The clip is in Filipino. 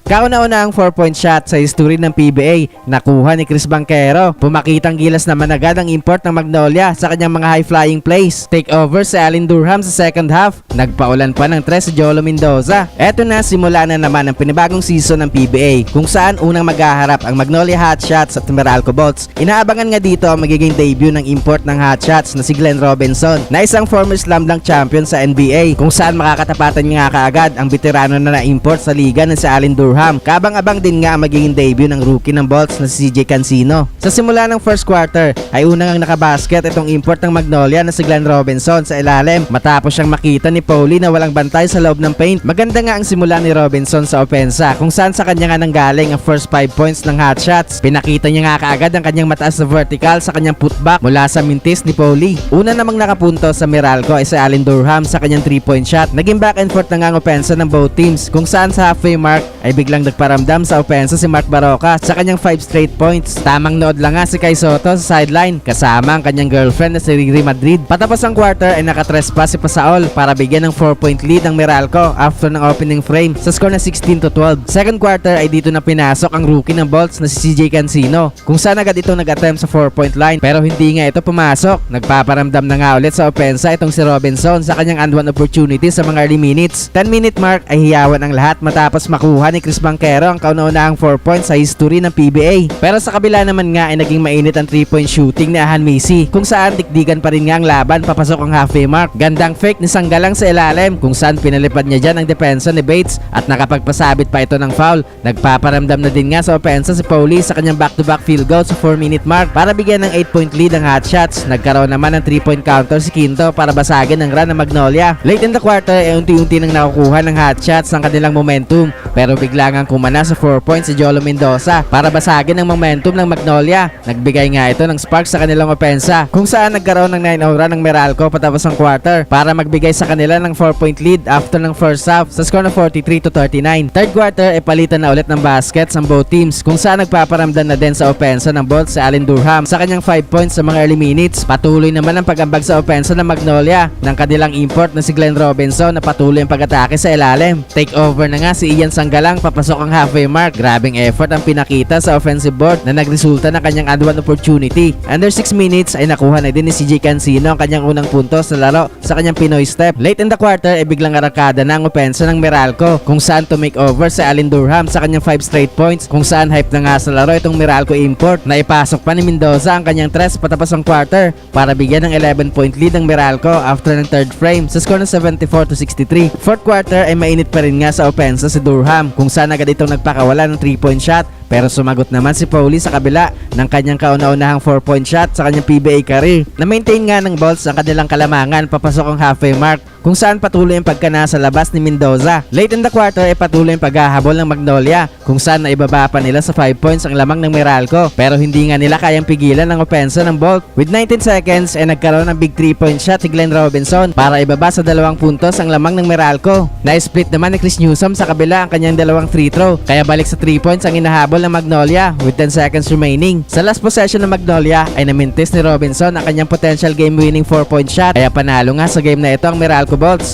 Kauna-una ang 4-point shot sa history ng PBA, nakuha ni Chris Banquero. Pumakitang gilas naman agad ang import ng Magnolia sa kanyang mga high-flying plays. Take over si Allen Durham sa second half. Nagpaulan pa ng 3 si Jolo Mendoza. Eto na, simula na naman ang pinibagong season ng PBA kung saan unang maghaharap ang Magnolia Hotshots at Meralco Bolts. Inaabangan nga dito ang magiging debut ng import ng Hotshots na si Glenn Robinson na isang former slam dunk champion sa NBA kung saan makakatapatan nga kaagad ang veterano na na-import sa liga na si Allen Durham. Kabang-abang din nga ang magiging debut ng rookie ng Bolts na si CJ Cancino. Sa simula ng first quarter ay unang ang nakabasket itong import ng Magnolia na si Glenn Robinson sa ilalim matapos siyang makita ni Pauli na walang bantay sa loob ng paint. Maganda nga ang simula ni Robinson sa opensa kung saan sa kanya nga nanggaling ang first 5 points ng hot shots. Pinakita niya nga kaagad ang kanyang mataas na vertical sa kanyang putback mula sa mintis ni Pauli. Una namang nakapunto sa Meralco ay si Allen Durham sa kanyang 3-point shot. Naging back and forth na nga ang opensa ng both teams kung saan sa halfway mark ay biglang nagparamdam sa opensa si Mark Baroka sa kanyang 5 straight points. Tamang nood lang nga si Kai Soto sa sideline kasama ang kanyang girlfriend na si Riri Madrid. Patapos ang quarter ay nakatres pa si Pasaol para bigyan ng 4-point lead ang Meralco after ng opening frame sa score na 16-12. Second quarter ay dito na pinasok ang rookie ng Bolts na si CJ Cancino kung saan agad ito nag-attempt sa 4-point line pero hindi nga ito pumasok. Nagpaparamdam na nga ulit sa opensa itong si Robinson sa kanyang and one opportunity sa mga early minutes. 10-minute mark ay hiyawan ang lahat matapos makuha ni Chris Banquero ang kauna-unahang 4 points sa history ng PBA. Pero sa kabila naman nga ay naging mainit ang 3-point shooting ni Ahan Macy kung saan dikdigan pa rin nga ang laban papasok ang halfway mark. Gandang fake ni Sanggalang sa ilalim kung saan pinalipad niya dyan ang depensa ni Bates at nakapagpasabit pa ito ng foul. Nagpaparamdam na din nga sa opensa si Pauli sa kanyang back-to-back field goal sa 4-minute mark para bigyan ng 8-point lead ang Hotshots. Nagkaroon naman ng 3-point counter si Quinto para basagin ang run ng Magnolia. Late in the quarter ay unti-unti nang nakukuha ng Hotshots ang kanilang momentum pero bigla ngang kumana sa 4 points si Jolo Mendoza para basagin ang momentum ng Magnolia. Nagbigay nga ito ng spark sa kanilang opensa kung saan nagkaroon ng 9-0 run ng Meralco patapos ang quarter para magbigay sa kanila ng 4-point lead after ng first half sa score na 43-39. Third quarter ay palitan na ulit ng baskets ang both teams kung saan nagpaparamdam na din sa opensa ng Bolts si Allen Durham sa kanyang 5 points sa mga early minutes. Patuloy naman ang pag-ambag sa opensa ng Magnolia ng kanilang import na si Glenn Robinson na patuloy ang pag-atake sa ilalim. Take over na nga si Ian Sanggalang papasok ang halfway mark. Grabing effort ang pinakita sa offensive board na nagresulta ng kanyang and one opportunity. Under 6 minutes ay nakuha na din ni CJ Cancino ang kanyang unang punto sa laro sa kanyang Pinoy step. Late in the quarter ay biglang arakada na ang opensa ng Meralco kung saan to make over si Allen Durham sa kanyang 5 straight points kung saan hype na nga sa laro itong Meralco import na ipasok pa ni Mendoza ang kanyang 3 patapos ang quarter para bigyan ng 11-point lead ang Meralco after ng third frame sa score na 74-63. Fourth quarter ay mainit pa rin nga sa opensa si Durham kung saan agad itong nagpakawala ng 3-point shot pero sumagot naman si Pauli sa kabila ng kanyang kauna-unahang 4-point shot sa kanyang PBA career. Na-maintain nga ng Bolts ang kanilang kalamangan papasok ang halfway mark kung saan patuloy ang pagkana sa labas ni Mendoza. Late in the quarter ay patuloy ang paghahabol ng Magnolia kung saan naibaba pa nila sa 5 points ang lamang ng Meralco pero hindi nga nila kayang pigilan ang opensa ng Bolt. With 19 seconds ay nagkaroon ng big 3-point shot si Glenn Robinson para ibaba sa 2 puntos ang lamang ng Meralco. Na-split naman ni Chris Newsom sa kabila ang kanyang 2 free throw kaya balik sa 3 points ang inahabol ng Magnolia with 10 seconds remaining. Sa last possession ng Magnolia ay namintis ni Robinson ang kanyang potential game-winning 4-point shot kaya panalo nga sa game na ito ang Meralco Bolts.